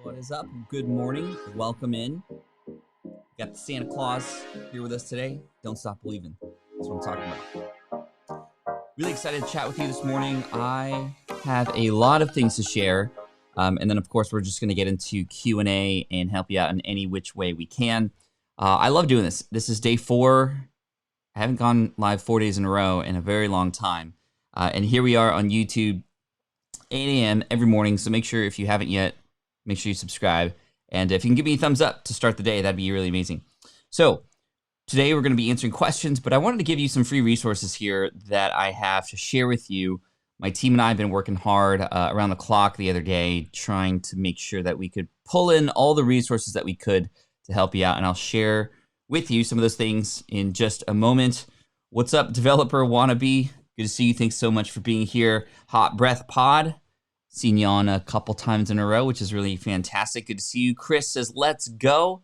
What is up? Good morning. Welcome in. Got the Santa Claus here with us today. Don't stop believing. That's what I'm talking about. Really excited to chat with you this morning. I have a lot of things to share. And then, of course, we're just going to get into Q&A and help you out in any which way we can. I love doing this. This is day 4. I haven't gone live 4 days in a row in a very long time. And here we are on YouTube, 8 a.m. every morning. So make sure if you haven't yet, make sure you subscribe. And if you can give me a thumbs up to start the day, that'd be really amazing. So today we're going to be answering questions, but I wanted to give you some free resources here that I have to share with you. My team and I have been working hard around the clock the other day, trying to make sure that we could pull in all the resources that we could to help you out. And I'll share with you some of those things in just a moment. What's up, developer wannabe? Good to see you. Thanks so much for being here. Hot Breath Pod. Seen you on a couple times in a row, which is really fantastic. Good to see you. Chris says, let's go.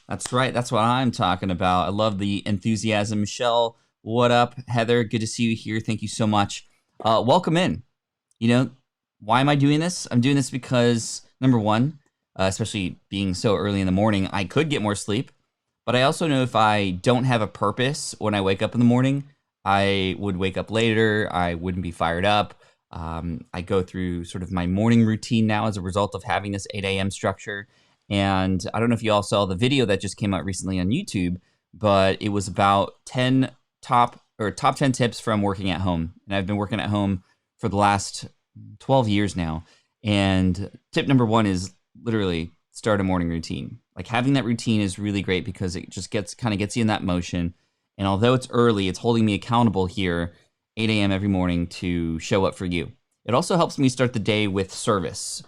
That's right. That's what I'm talking about. I love the enthusiasm. Michelle, what up? Heather, good to see you here. Thank you so much. Welcome in. You know, why am I doing this? I'm doing this because, number one, especially being so early in the morning, I could get more sleep. But I also know if I don't have a purpose when I wake up in the morning, I would wake up later. I wouldn't be fired up. I go through sort of my morning routine now as a result of having this 8 a.m. structure. And I don't know if you all saw the video that just came out recently on YouTube, but it was about 10 top 10 tips from working at home. And I've been working at home for the last 12 years now. And tip number 1 is literally start a morning routine. Like having that routine is really great because it just gets you in that motion. And although it's early, it's holding me accountable here 8 a.m. every morning to show up for you. It also helps me start the day with service,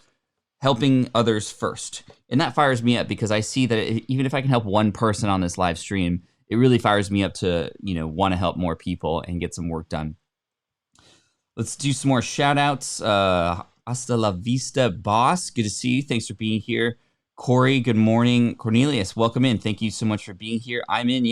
helping others first. And that fires me up because I see that even if I can help one person on this live stream, it really fires me up to, want to help more people and get some work done. Let's do some more shout outs. Hasta la vista, boss. Good to see you. Thanks for being here. Corey, good morning. Cornelius, welcome in. Thank you so much for being here. I'm in,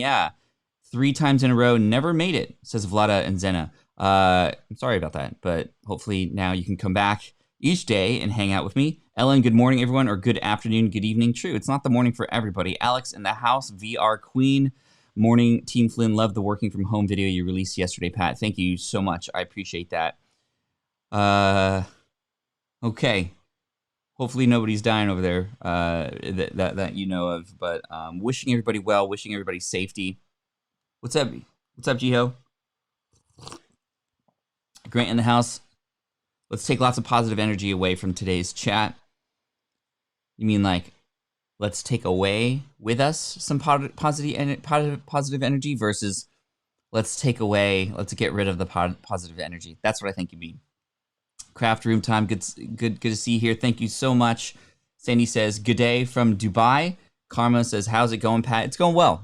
3 times in a row, never made it, says Vlada and Zena. I'm sorry about that, but hopefully now you can come back each day and hang out with me. Ellen, good morning, everyone, or good afternoon, good evening. True, it's not the morning for everybody. Alex in the house, VR Queen. Morning, Team Flynn, love the working from home video you released yesterday, Pat. Thank you so much. I appreciate that. Okay. Hopefully nobody's dying over there that you know of, but wishing everybody well, wishing everybody safety. What's up? What's up, Jiho? Grant in the house. Let's take lots of positive energy away from today's chat. You mean like, let's take away with us some positive energy versus let's get rid of the positive energy. That's what I think you mean. Craft room time. Good to see you here. Thank you so much. Sandy says, good day from Dubai. Karma says, how's it going, Pat? It's going well.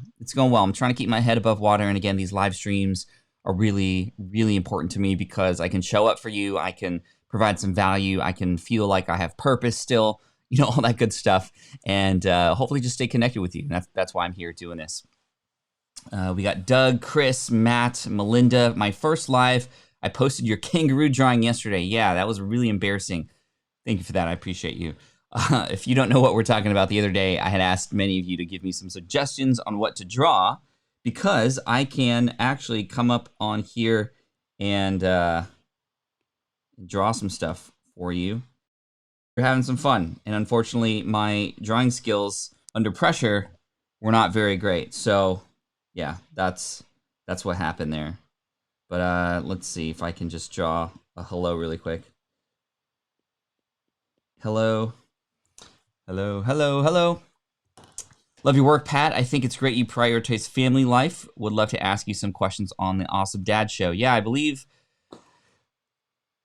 I'm trying to keep my head above water. And again, these live streams are really, really important to me because I can show up for you. I can provide some value. I can feel like I have purpose still, all that good stuff. And hopefully just stay connected with you. That's why I'm here doing this. We got Doug, Chris, Matt, Melinda. My first live, I posted your kangaroo drawing yesterday. Yeah, that was really embarrassing. Thank you for that. I appreciate you. If you don't know what we're talking about, the other day, I had asked many of you to give me some suggestions on what to draw because I can actually come up on here and draw some stuff for you. We're having some fun. And unfortunately, my drawing skills under pressure were not very great. So, yeah, that's what happened there. But let's see if I can just draw a hello really quick. Hello. Hello, hello, hello. Love your work, Pat. I think it's great you prioritize family life. Would love to ask you some questions on the Awesome Dad Show. Yeah, I believe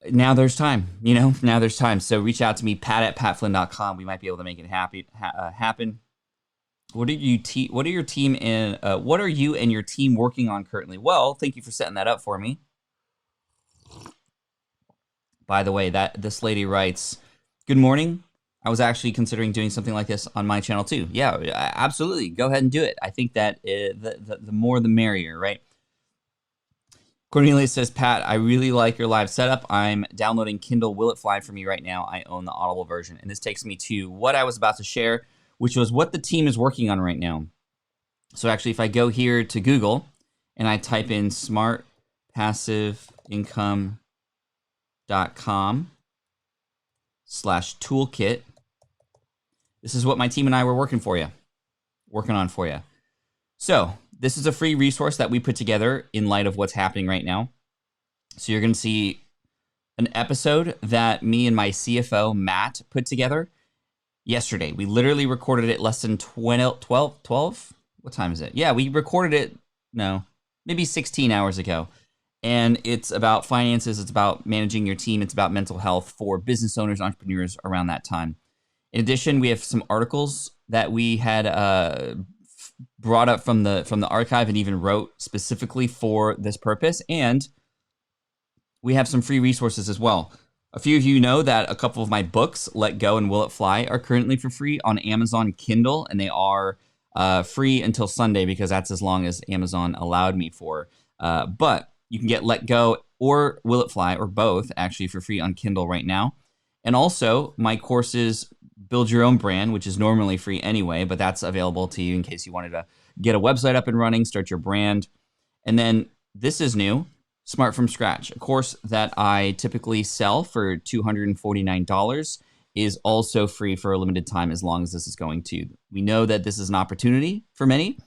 now there's time, now there's time. So reach out to me, pat@patflynn.com. We might be able to make it happen. What are you and your team working on currently? Well, thank you for setting that up for me. By the way, this lady writes, good morning. I was actually considering doing something like this on my channel too. Yeah, absolutely. Go ahead and do it. I think that the more the merrier, right? Cornelius says, Pat, I really like your live setup. I'm downloading Kindle Will It Fly for me right now. I own the Audible version. And this takes me to what I was about to share, which was what the team is working on right now. So actually, if I go here to Google and I type in smartpassiveincome.com/toolkit, this is what my team and I were working on for you. So this is a free resource that we put together in light of what's happening right now. So you're going to see an episode that me and my CFO, Matt, put together yesterday. We literally recorded it less than 12? What time is it? Yeah, we recorded it, maybe 16 hours ago. And it's about finances. It's about managing your team. It's about mental health for business owners, entrepreneurs around that time. In addition, we have some articles that we had brought up from the archive and even wrote specifically for this purpose. And we have some free resources as well. A few of you know that a couple of my books, Let Go and Will It Fly, are currently for free on Amazon Kindle, and they are free until Sunday because that's as long as Amazon allowed me for. But you can get Let Go or Will It Fly, or both, actually for free on Kindle right now. And also my courses, Build Your Own Brand, which is normally free anyway, but that's available to you in case you wanted to get a website up and running, start your brand. And then this is new, Smart from Scratch, a course that I typically sell for $249 is also free for a limited time as long as this is going to. We know that this is an opportunity for many.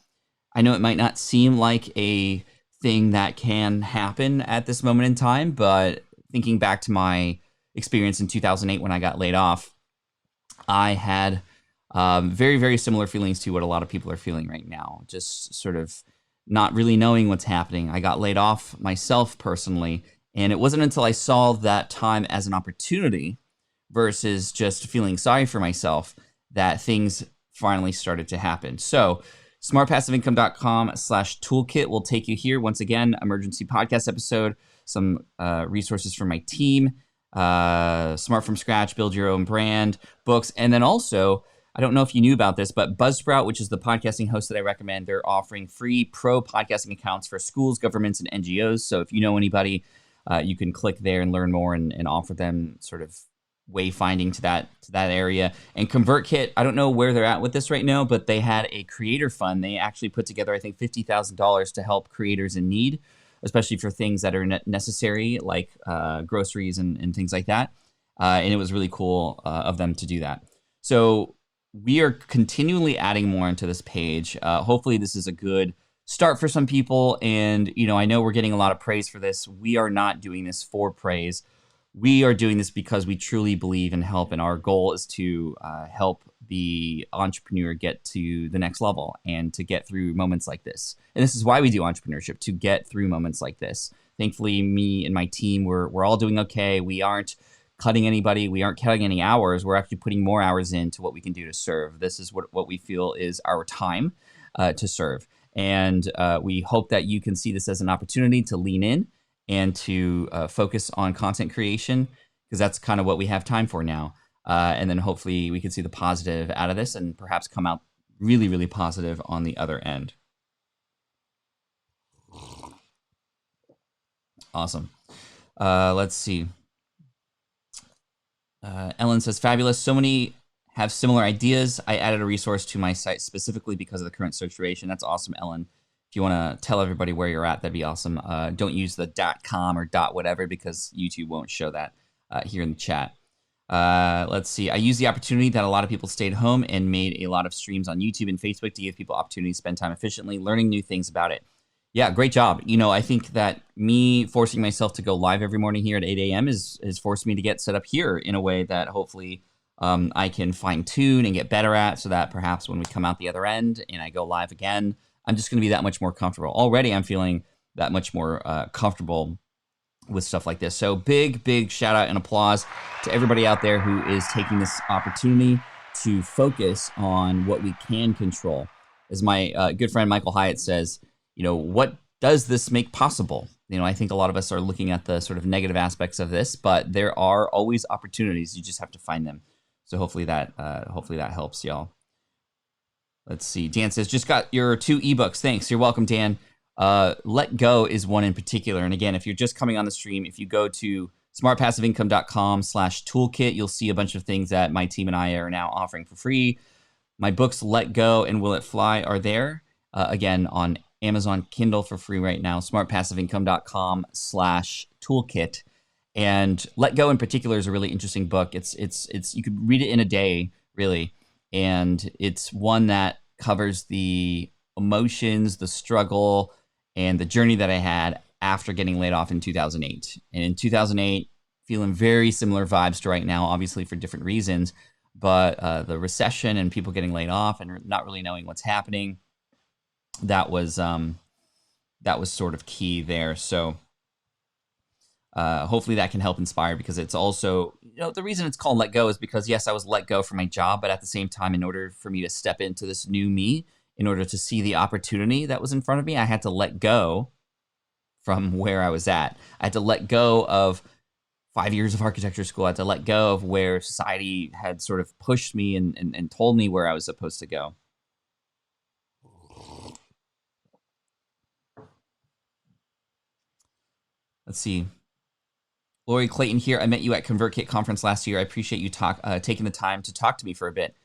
I know it might not seem like a thing that can happen at this moment in time, but thinking back to my experience in 2008 when I got laid off, I had very, very similar feelings to what a lot of people are feeling right now, just sort of not really knowing what's happening. I got laid off myself personally, and it wasn't until I saw that time as an opportunity versus just feeling sorry for myself that things finally started to happen. So smartpassiveincome.com/toolkit will take you here. Once again, emergency podcast episode, some resources from my team, Smart from Scratch, Build Your Own Brand, books. And then also, I don't know if you knew about this, but Buzzsprout, which is the podcasting host that I recommend, they're offering free pro podcasting accounts for schools, governments, and NGOs. So if you know anybody, you can click there and learn more and offer them sort of wayfinding to that area. And ConvertKit, I don't know where they're at with this right now, but they had a creator fund. They actually put together, I think, $50,000 to help creators in need, especially for things that are necessary, like groceries and things like that. And it was really cool of them to do that. So we are continually adding more into this page. Hopefully this is a good start for some people. And, I know we're getting a lot of praise for this. We are not doing this for praise. We are doing this because we truly believe in help. And our goal is to help the entrepreneur get to the next level and to get through moments like this. And this is why we do entrepreneurship, to get through moments like this. Thankfully, me and my team, we're all doing okay. We aren't cutting anybody. We aren't cutting any hours. We're actually putting more hours into what we can do to serve. This is what we feel is our time to serve. And we hope that you can see this as an opportunity to lean in and to focus on content creation, because that's kind of what we have time for now. And then hopefully we can see the positive out of this and perhaps come out really, really positive on the other end. Awesome. Let's see. Ellen says, fabulous. So many have similar ideas. I added a resource to my site specifically because of the current situation. That's awesome, Ellen. If you want to tell everybody where you're at, that'd be awesome. Don't use the .com or .whatever because YouTube won't show that here in the chat. Let's see. I used the opportunity that a lot of people stayed home and made a lot of streams on YouTube and Facebook to give people opportunity to spend time efficiently learning new things about it. Yeah, great job. I think that me forcing myself to go live every morning here at 8 a.m. has forced me to get set up here in a way that hopefully I can fine tune and get better at, so that perhaps when we come out the other end and I go live again, I'm just going to be that much more comfortable. Already I'm feeling that much more comfortable with stuff like this. So big shout out and applause to everybody out there who is taking this opportunity to focus on what we can control. As my good friend Michael Hyatt says, what does this make possible? I think a lot of us are looking at the sort of negative aspects of this, but there are always opportunities. You just have to find them. So hopefully that helps y'all. Let's see. Dan says, just got your 2 ebooks. Thanks. You're welcome, Dan. Let Go is one in particular. And again, if you're just coming on the stream, if you go to smartpassiveincome.com/toolkit, you'll see a bunch of things that my team and I are now offering for free. My books, Let Go and Will It Fly, are there. Again, on Amazon Kindle for free right now, smartpassiveincome.com/toolkit. And Let Go in particular is a really interesting book. It's you could read it in a day, really. And it's one that covers the emotions, the struggle, and the journey that I had after getting laid off in 2008. And in 2008, feeling very similar vibes to right now, obviously for different reasons. But the recession and people getting laid off and not really knowing what's happening, that was sort of key there. So hopefully that can help inspire, because it's also, the reason it's called Let Go is because, yes, I was let go from my job, but at the same time, in order for me to step into this new me, in order to see the opportunity that was in front of me, I had to let go from where I was at. I had to let go of 5 years of architecture school. I had to let go of where society had sort of pushed me and told me where I was supposed to go. Let's see. Lori Clayton here. I met you at ConvertKit conference last year. I appreciate you taking the time to talk to me for a bit.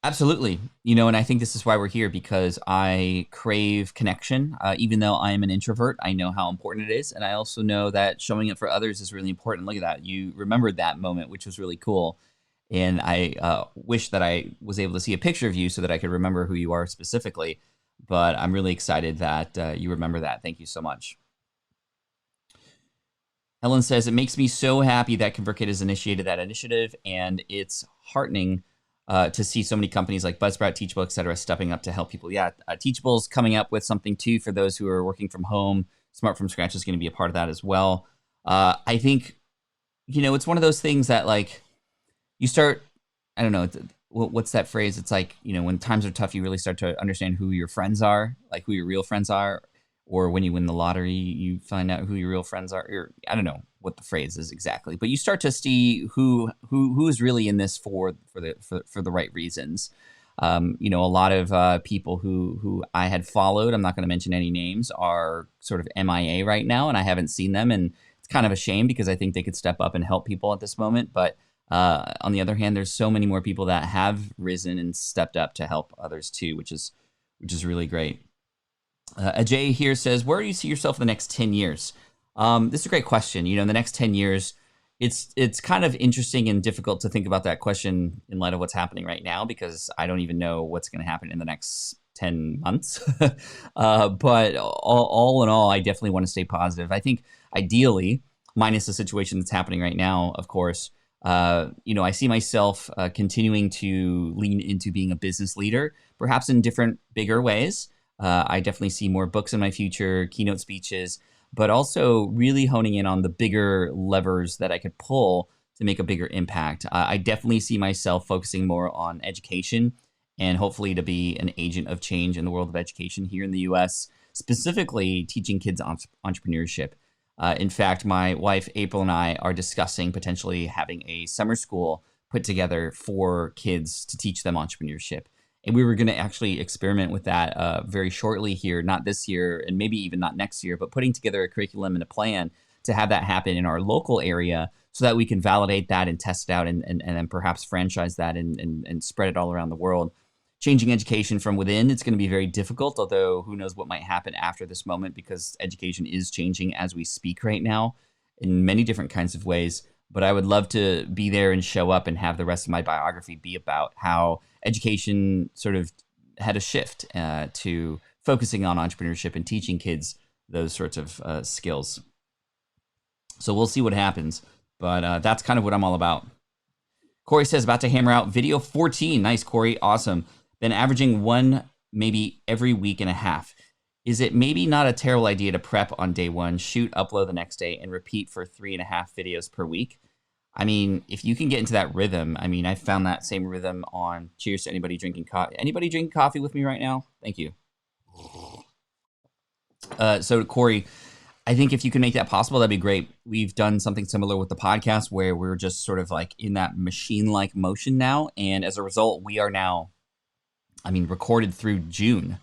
Absolutely. And I think this is why we're here, because I crave connection. Even though I am an introvert, I know how important it is. And I also know that showing it for others is really important. Look at that. You remembered that moment, which was really cool. And I wish that I was able to see a picture of you so that I could remember who you are specifically. But I'm really excited that you remember that. Thank you so much. Helen says, it makes me so happy that ConvertKit has initiated that initiative, and it's heartening to see so many companies like Buzzsprout, Teachable, et cetera, stepping up to help people. Yeah, Teachable's coming up with something too for those who are working from home. Smart from Scratch is going to be a part of that as well. I think, it's one of those things that, like, you start, I don't know, what's that phrase? It's like, when times are tough, you really start to understand who your friends are, like who your real friends are. Or when you win the lottery, you find out who your real friends are. Or, I don't know what the phrase is exactly, but you start to see who is really in this for the right reasons. A lot of people who I had followed, I'm not going to mention any names, are sort of MIA right now, and I haven't seen them, and it's kind of a shame because I think they could step up and help people at this moment. But on the other hand, there's so many more people that have risen and stepped up to help others too, which is really great. Ajay here says, where do you see yourself in the next 10 years? This is a great question. In the next 10 years, it's kind of interesting and difficult to think about that question in light of what's happening right now, because I don't even know what's going to happen in the next 10 months. But all in all, I definitely want to stay positive. I think ideally, minus the situation that's happening right now, of course, I see myself continuing to lean into being a business leader, perhaps in different, bigger ways. I definitely see more books in my future, keynote speeches, but also really honing in on the bigger levers that I could pull to make a bigger impact. I definitely see myself focusing more on education and hopefully to be an agent of change in the world of education here in the US, specifically teaching kids entrepreneurship. In fact, my wife, April, and I are discussing potentially having a summer school put together for kids to teach them entrepreneurship. And we were going to actually experiment with that very shortly here, not this year and maybe even not next year, but putting together a curriculum and a plan to have that happen in our local area so that we can validate that and test it out and then perhaps franchise that and spread it all around the world. Changing education from within, it's going to be very difficult, although who knows what might happen after this moment, because education is changing as we speak right now in many different kinds of ways. But I would love to be there and show up and have the rest of my biography be about how education sort of had a shift to focusing on entrepreneurship and teaching kids those sorts of skills. So we'll see what happens, but that's kind of what I'm all about. Corey says, about to hammer out video 14. Nice, Corey. Awesome. Been averaging one maybe every week and a half. Is it maybe not a terrible idea to prep on day one, shoot, upload the next day, and repeat for 3.5 videos per week? I mean, if you can get into that rhythm, I found that same rhythm on, cheers to anybody drinking coffee. Anybody drinking coffee with me right now? Thank you. So Corey, I think if you can make that possible, that'd be great. We've done something similar with the podcast where we're just sort of like in that machine-like motion now. And as a result, we are now, recorded through June.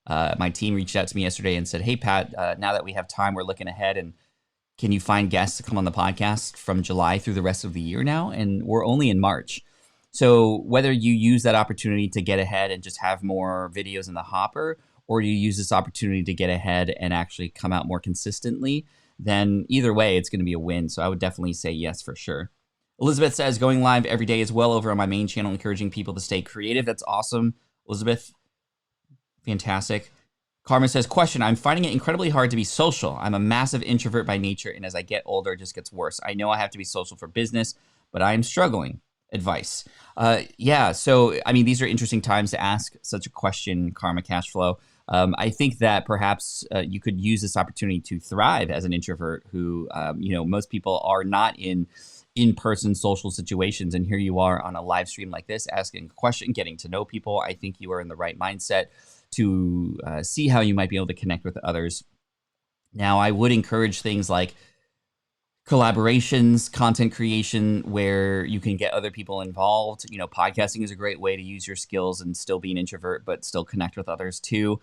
My team reached out to me yesterday and said, hey, Pat, now that we have time, we're looking ahead, and can you find guests to come on the podcast from July through the rest of the year now? And we're only in March. So whether you use that opportunity to get ahead and just have more videos in the hopper, or you use this opportunity to get ahead and actually come out more consistently, then either way, it's going to be a win. So I would definitely say yes for sure. Elizabeth says, going live every day is well over on my main channel, encouraging people to stay creative. That's awesome, Elizabeth. Fantastic. Karma says, question, I'm finding it incredibly hard to be social. I'm a massive introvert by nature, and as I get older, it just gets worse. I know I have to be social for business, but I am struggling. Advice. Yeah, so, I mean, these are interesting times to ask such a question, Karma Cashflow. I think that perhaps you could use this opportunity to thrive as an introvert who, most people are not in-person social situations, and here you are on a live stream like this, asking a question, getting to know people. I think you are in the right mindset to see how you might be able to connect with others. Now, I would encourage things like collaborations, content creation, where you can get other people involved. Podcasting is a great way to use your skills and still be an introvert, but still connect with others too.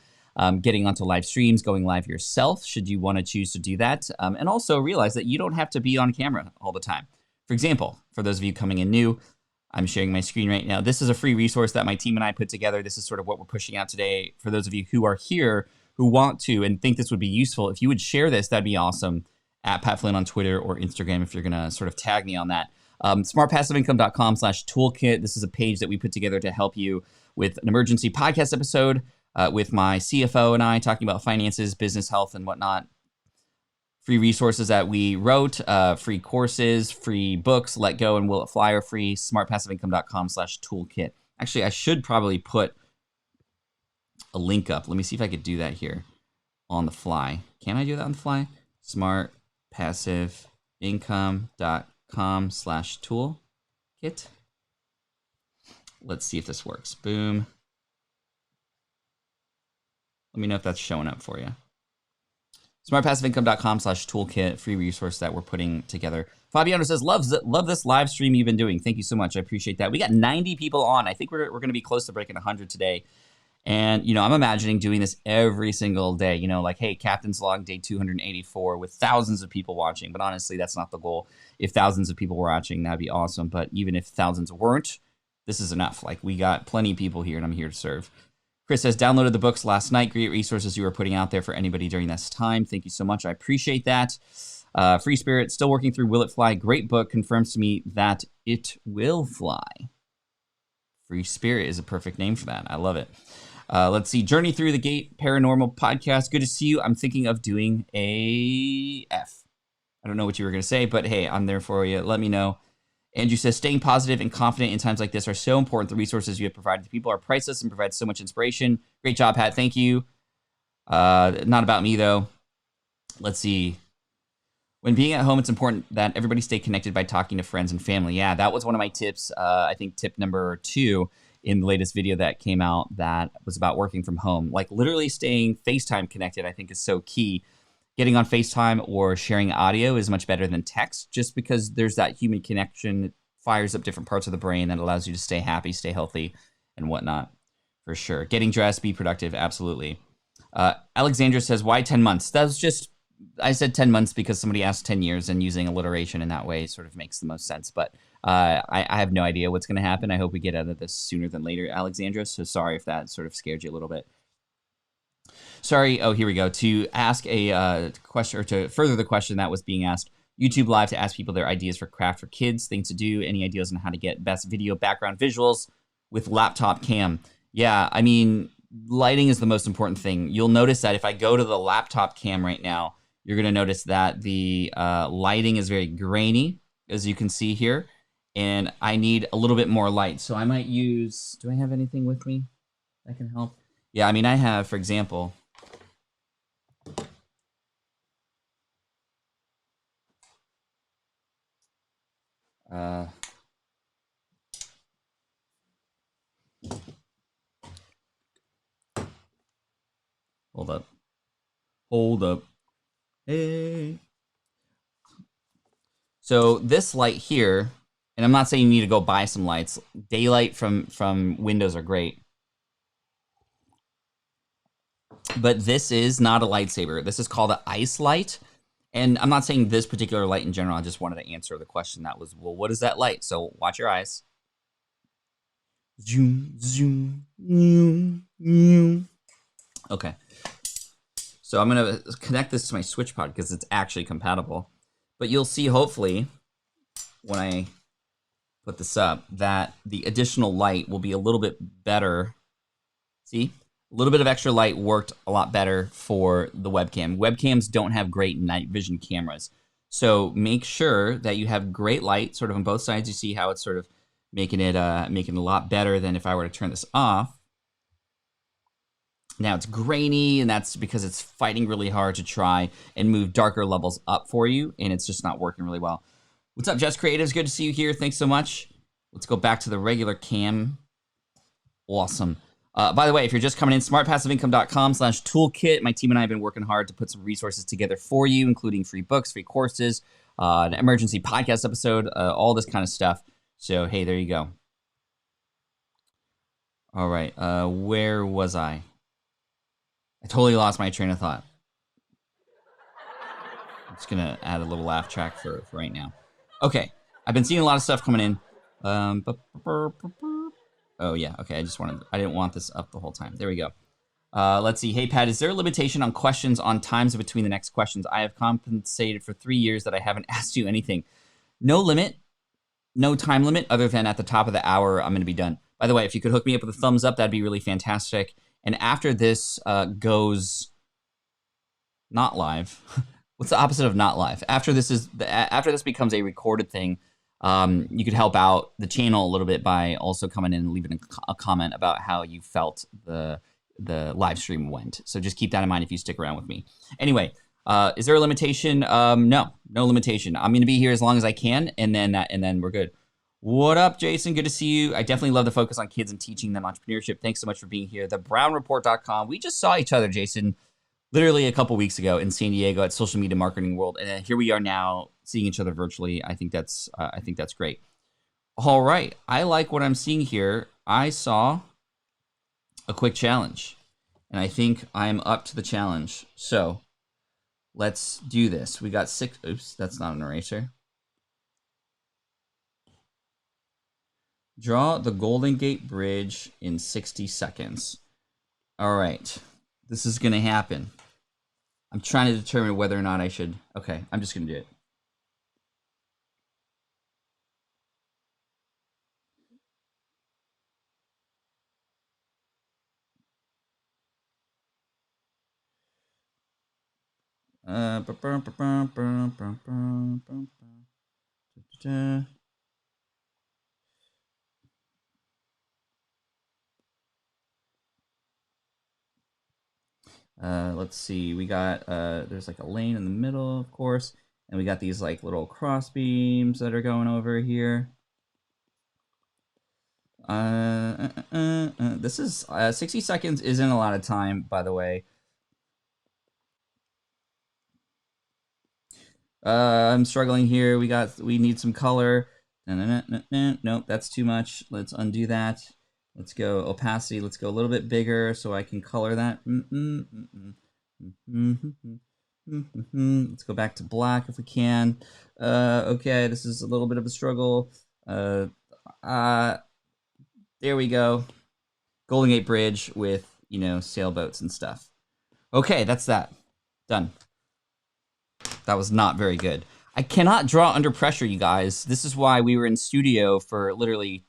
Getting onto live streams, going live yourself, should you want to choose to do that. And also realize that you don't have to be on camera all the time. For example, for those of you coming in new, I'm sharing my screen right now. This is a free resource that my team and I put together. This is sort of what we're pushing out today. For those of you who are here, who want to and think this would be useful, if you would share this, that'd be awesome. At Pat Flynn on Twitter or Instagram, if you're going to sort of tag me on that. Smartpassiveincome.com/toolkit. This is a page that we put together to help you with an emergency podcast episode with my CFO and I talking about finances, business health, and whatnot. Free resources that we wrote, free courses, free books, Let Go and Will It Fly are free. Smartpassiveincome.com/toolkit. Actually, I should probably put a link up. Let me see if I could do that here on the fly. Can I do that on the fly? Smartpassiveincome.com/toolkit. Let's see if this works. Boom. Let me know if that's showing up for you. Smartpassiveincome.com/toolkit, free resource that we're putting together. Fabiano says, love this live stream you've been doing. Thank you so much. I appreciate that. We got 90 people on. I think we're going to be close to breaking 100 today. And, I'm imagining doing this every single day, like, hey, Captain's Log day 284 with thousands of people watching. But honestly, that's not the goal. If thousands of people were watching, that'd be awesome. But even if thousands weren't, this is enough. Like, we got plenty of people here, and I'm here to serve. Chris says, downloaded the books last night. Great resources you are putting out there for anybody during this time. Thank you so much. I appreciate that. Free Spirit, still working through Will It Fly. Great book. Confirms to me that it will fly. Free Spirit is a perfect name for that. I love it. Let's see. Journey Through the Gate Paranormal Podcast. Good to see you. I'm thinking of doing a F. I don't know what you were going to say, but hey, I'm there for you. Let me know. Andrew says, staying positive and confident in times like this are so important. The resources you have provided to people are priceless and provide so much inspiration. Great job, Pat. Thank you. Not about me, though. Let's see. When being at home, it's important that everybody stay connected by talking to friends and family. Yeah, that was one of my tips. I think tip number 2 in the latest video that came out that was about working from home. Like, literally staying FaceTime connected, I think, is so key. Getting on FaceTime or sharing audio is much better than text, just because there's that human connection. It fires up different parts of the brain that allows you to stay happy, stay healthy, and whatnot, for sure. Getting dressed, be productive, absolutely. Alexandra says, why 10 months? That's just, I said 10 months because somebody asked 10 years, and using alliteration in that way sort of makes the most sense. But I have no idea what's going to happen. I hope we get out of this sooner than later, Alexandra. So sorry if that sort of scared you a little bit. Sorry. Oh, here we go. To ask a question, or to further the question that was being asked, YouTube Live to ask people their ideas for craft for kids, things to do, any ideas on how to get best video background visuals with laptop cam. Yeah, I mean, lighting is the most important thing. You'll notice that if I go to the laptop cam right now, you're going to notice that the lighting is very grainy, as you can see here, and I need a little bit more light. So I might use, do I have anything with me that can help? Yeah, I mean, I have, for example, hold up. Hey. So this light here, and I'm not saying you need to go buy some lights. Daylight from windows are great. But this is not a lightsaber. This is called an ice light. And I'm not saying this particular light in general. I just wanted to answer the question that was, well, what is that light? So watch your eyes. Zoom, zoom, zoom, zoom. Okay. So I'm going to connect this to my switch pod because it's actually compatible. But you'll see, hopefully, when I put this up, that the additional light will be a little bit better. See? A little bit of extra light worked a lot better for the webcam. Webcams don't have great night vision cameras. So make sure that you have great light sort of on both sides. You see how it's sort of making it a lot better than if I were to turn this off. Now it's grainy, and that's because it's fighting really hard to try and move darker levels up for you, and it's just not working really well. What's up, Jess Creatives? Good to see you here. Thanks so much. Let's go back to the regular cam. Awesome. By the way, if you're just coming in, smartpassiveincome.com/toolkit. My team and I have been working hard to put some resources together for you, including free books, free courses, an emergency podcast episode, all this kind of stuff. So, hey, there you go. All right. Where was I? I totally lost my train of thought. I'm just going to add a little laugh track for right now. Okay. I've been seeing a lot of stuff coming in. Oh, yeah. Okay. I didn't want this up the whole time. There we go. Let's see. Hey, Pat, is there a limitation on questions on times between the next questions? I have compensated for 3 years that I haven't asked you anything. No limit. No time limit other than at the top of the hour, I'm going to be done. By the way, if you could hook me up with a thumbs up, that'd be really fantastic. And after this goes not live, what's the opposite of not live? After this becomes a recorded thing, you could help out the channel a little bit by also coming in and leaving a comment about how you felt the live stream went. So just keep that in mind if you stick around with me. Anyway, is there a limitation? No limitation. I'm going to be here as long as I can, and then we're good. What up, Jason? Good to see you. I definitely love the focus on kids and teaching them entrepreneurship. Thanks so much for being here. TheBrownReport.com. We just saw each other, Jason, literally a couple weeks ago in San Diego at Social Media Marketing World, and here we are now seeing each other virtually. I think that's great. All right, I like what I'm seeing here. I saw a quick challenge, and I think I'm up to the challenge. So let's do this. We got 6. Oops, that's not an eraser. Draw the Golden Gate Bridge in 60 seconds. All right, this is gonna happen. I'm trying to determine whether or not I should. Okay, I'm just gonna do it. Let's see. We got there's like a lane in the middle, of course, and we got these like little cross beams that are going over here. This is 60 seconds isn't a lot of time, by the way. I'm struggling here. We need some color. Nope, that's too much. Let's undo that. Let's go opacity. Let's go a little bit bigger so I can color that. Let's go back to black if we can. Okay, this is a little bit of a struggle. There we go. Golden Gate Bridge with, sailboats and stuff. Okay, that's that. Done. That was not very good. I cannot draw under pressure, you guys. This is why we were in studio for literally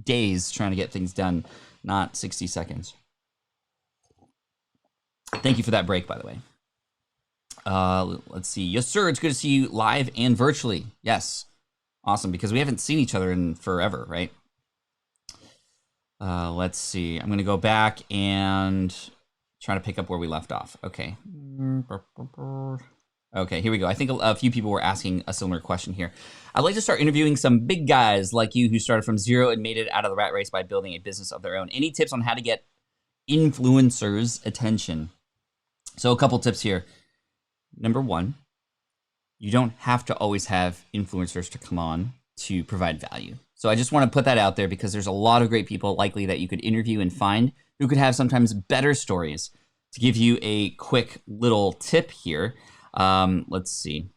days trying to get things done, not 60 seconds. Thank you for that break, by the way. Let's see. Yes, sir. It's good to see you live and virtually. Yes. Awesome, because we haven't seen each other in forever, right? Let's see. I'm going to go back and try to pick up where we left off. Okay. Okay, here we go. I think a few people were asking a similar question here. I'd like to start interviewing some big guys like you who started from zero and made it out of the rat race by building a business of their own. Any tips on how to get influencers' attention? So a couple tips here. Number one, you don't have to always have influencers to come on to provide value. So I just want to put that out there because there's a lot of great people likely that you could interview and find who could have sometimes better stories to give you a quick little tip here, let's see.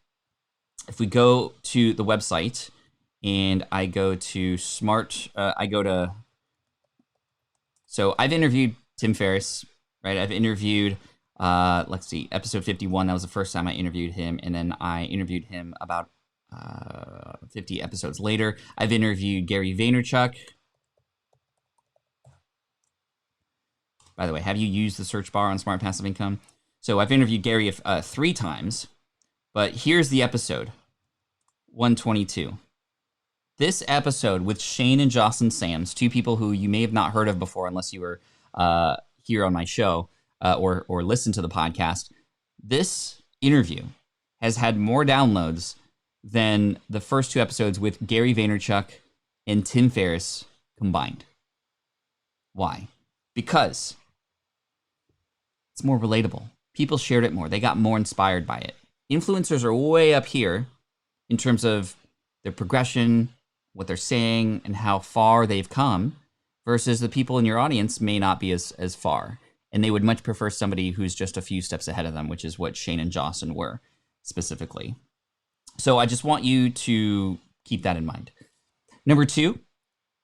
If we go to the website and I go to so I've interviewed Tim Ferriss, right? I've interviewed, let's see, episode 51. That was the first time I interviewed him. And then I interviewed him about 50 episodes later. I've interviewed Gary Vaynerchuk. By the way, have you used the search bar on Smart Passive Income? So I've interviewed Gary 3 times, but here's the episode, 122. This episode with Shane and Jocelyn Sams, 2 people who you may have not heard of before unless you were here on my show or listen to the podcast. This interview has had more downloads than the first 2 episodes with Gary Vaynerchuk and Tim Ferriss combined. Why? Because it's more relatable. People shared it more. They got more inspired by it. Influencers are way up here in terms of their progression, what they're saying, and how far they've come, versus the people in your audience may not be as far. And they would much prefer somebody who's just a few steps ahead of them, which is what Shane and Jocelyn were specifically. So I just want you to keep that in mind. Number 2,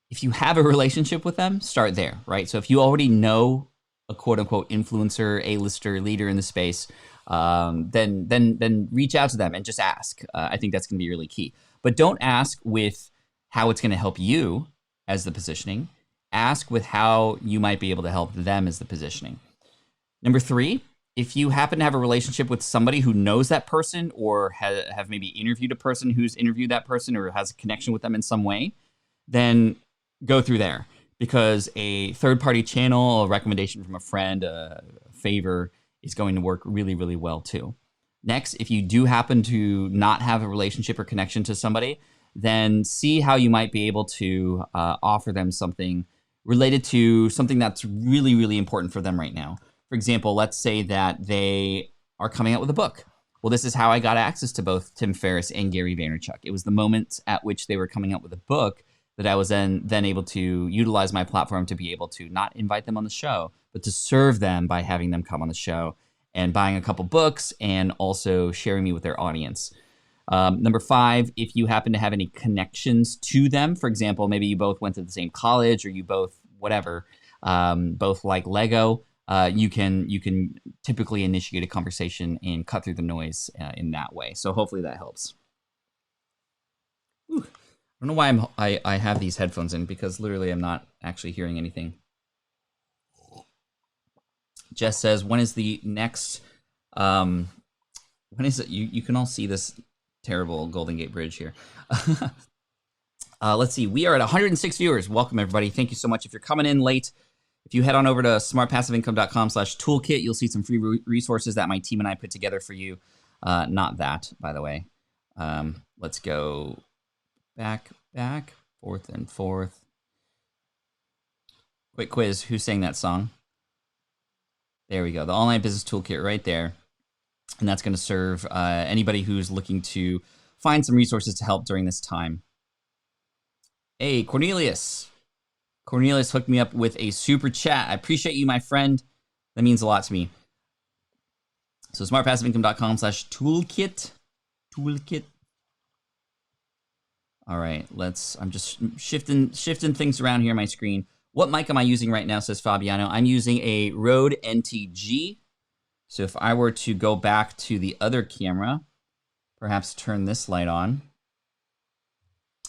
if you have a relationship with them, start there, right? So if you already know a quote-unquote influencer, A-lister, leader in the space, then reach out to them and just ask. I think that's going to be really key. But don't ask with how it's going to help you as the positioning. Ask with how you might be able to help them as the positioning. Number 3, if you happen to have a relationship with somebody who knows that person or have maybe interviewed a person who's interviewed that person or has a connection with them in some way, then go through there, because a third-party channel, a recommendation from a friend, a favor is going to work really, really well too. Next, if you do happen to not have a relationship or connection to somebody, then see how you might be able to offer them something related to something that's really, really important for them right now. For example, let's say that they are coming out with a book. Well, this is how I got access to both Tim Ferriss and Gary Vaynerchuk. It was the moment at which they were coming out with a book that I was then able to utilize my platform to be able to not invite them on the show, but to serve them by having them come on the show and buying a couple books and also sharing me with their audience. Number 5, if you happen to have any connections to them, for example, maybe you both went to the same college or you both, whatever, both like Lego, you can typically initiate a conversation and cut through the noise in that way. So hopefully that helps. Ooh. I don't know why I have these headphones in, because literally I'm not actually hearing anything. Jess says, when is the next, when is it? You can all see this terrible Golden Gate Bridge here. Let's see. We are at 106 viewers. Welcome, everybody. Thank you so much. If you're coming in late, if you head on over to smartpassiveincome.com/toolkit, you'll see some free resources that my team and I put together for you. Not that, by the way. Let's go back, fourth and fourth. Quick quiz. Who sang that song? There we go. The Online Business Toolkit right there. And that's going to serve anybody who's looking to find some resources to help during this time. Hey, Cornelius. Cornelius hooked me up with a super chat. I appreciate you, my friend. That means a lot to me. So smartpassiveincome.com/toolkit. Toolkit. All right, I'm just shifting things around here on my screen. What mic am I using right now, says Fabiano? I'm using a Rode NTG. So if I were to go back to the other camera, perhaps turn this light on,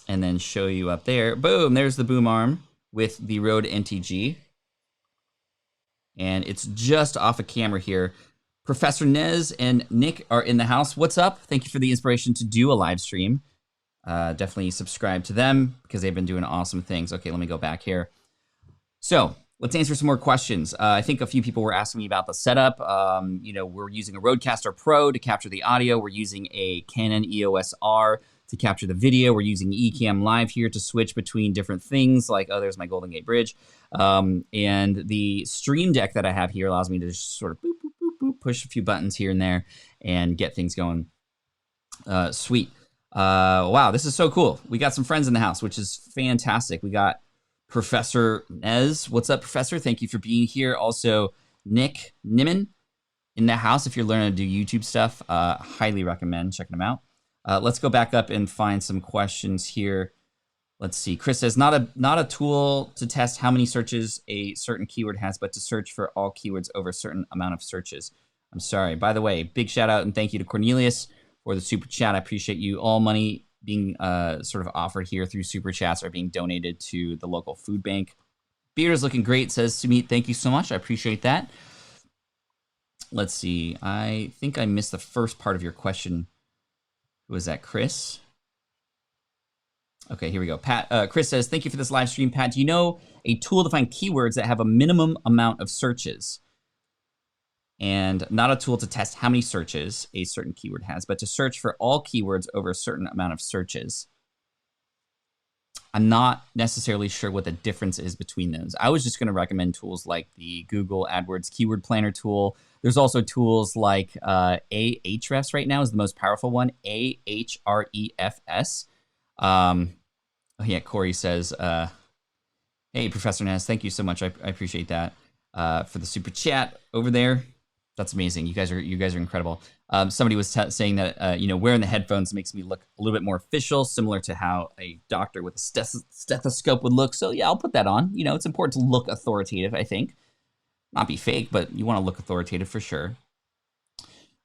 and then show you up there. Boom, there's the boom arm with the Rode NTG. And it's just off a camera here. Professor Nez and Nick are in the house. What's up? Thank you for the inspiration to do a live stream. Definitely subscribe to them because they've been doing awesome things. Okay, let me go back here. So let's answer some more questions. I think a few people were asking me about the setup. We're using a Rodecaster Pro to capture the audio. We're using a Canon EOS R to capture the video. We're using Ecamm Live here to switch between different things, like, oh, there's my Golden Gate Bridge. And the Stream Deck that I have here allows me to just sort of boop, boop, boop, boop, push a few buttons here and there and get things going. Sweet. Wow, this is so cool. We got some friends in the house, which is fantastic. We got Professor Nez. What's up, Professor? Thank you for being here. Also, Nick Nimmin in the house. If you're learning to do YouTube stuff, highly recommend checking them out. Let's go back up and find some questions here. Let's see. Chris says, not a tool to test how many searches a certain keyword has, but to search for all keywords over a certain amount of searches. I'm sorry. By the way, big shout out and thank you to Cornelius for the super chat. I appreciate you. All money being sort of offered here through super chats are being donated to the local food bank. Beard is looking great, says Sumit. Thank you so much. I appreciate that. Let's see. I think I missed the first part of your question. Who was that, Chris? Okay, here we go. Pat, Chris says, thank you for this live stream. Pat, do you know a tool to find keywords that have a minimum amount of searches? And not a tool to test how many searches a certain keyword has, but to search for all keywords over a certain amount of searches. I'm not necessarily sure what the difference is between those. I was just going to recommend tools like the Google AdWords Keyword Planner tool. There's also tools like Ahrefs right now is the most powerful one, Ahrefs. Oh yeah, Corey says, hey, Professor Naz, thank you so much. I appreciate that for the super chat over there. That's amazing. You guys are incredible. Somebody was saying that wearing the headphones makes me look a little bit more official, similar to how a doctor with a stethoscope would look. So yeah, I'll put that on. It's important to look authoritative, I think. Not be fake, but you want to look authoritative for sure.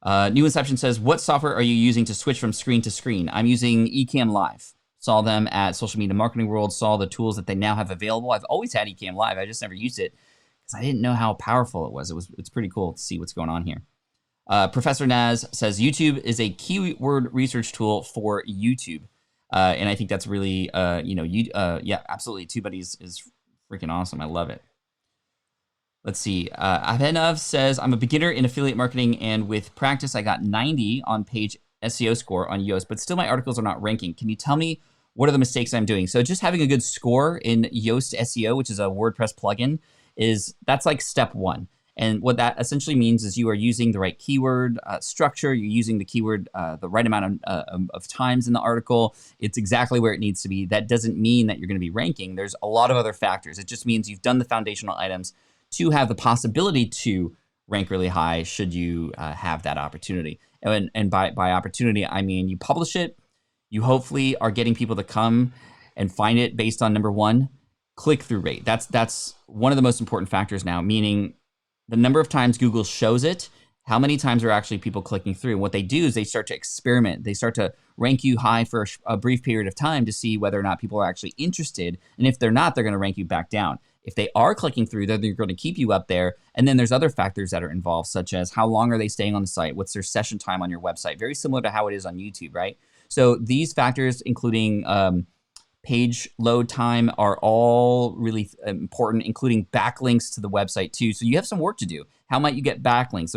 New Inception says, what software are you using to switch from screen to screen? I'm using Ecamm Live. Saw them at Social Media Marketing World, saw the tools that they now have available. I've always had Ecamm Live. I just never used it because I didn't know how powerful it was. It's pretty cool to see what's going on here. Professor Naz says, YouTube is a keyword research tool for YouTube. And I think that's really, yeah, absolutely. TubeBuddy is freaking awesome. I love it. Let's see. Avenov says, I'm a beginner in affiliate marketing, and with practice, I got 90 on page SEO score on Yoast, but still my articles are not ranking. Can you tell me what are the mistakes I'm doing? So just having a good score in Yoast SEO, which is a WordPress plugin, that's like step one. And what that essentially means is you are using the right keyword structure. You're using the keyword the right amount of times in the article. It's exactly where it needs to be. That doesn't mean that you're going to be ranking. There's a lot of other factors. It just means you've done the foundational items to have the possibility to rank really high should you have that opportunity. And by opportunity, I mean you publish it. You hopefully are getting people to come and find it based on, number one, click-through rate. That's one of the most important factors now, meaning the number of times Google shows it, how many times are actually people clicking through. And what they do is they start to experiment. They start to rank you high for a brief period of time to see whether or not people are actually interested. And if they're not, they're going to rank you back down. If they are clicking through, then they're going to keep you up there. And then there's other factors that are involved, such as how long are they staying on the site? What's their session time on your website? Very similar to how it is on YouTube, right? So these factors, including page load time, are all really important, including backlinks to the website too. So you have some work to do. How might you get backlinks?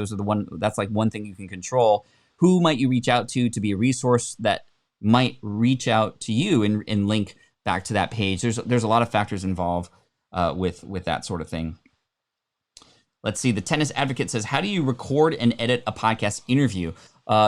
That's like one thing you can control. Who might you reach out to be a resource that might reach out to you and link back to that page? There's a lot of factors involved with that sort of thing. Let's see. The Tennis Advocate says, how do you record and edit a podcast interview?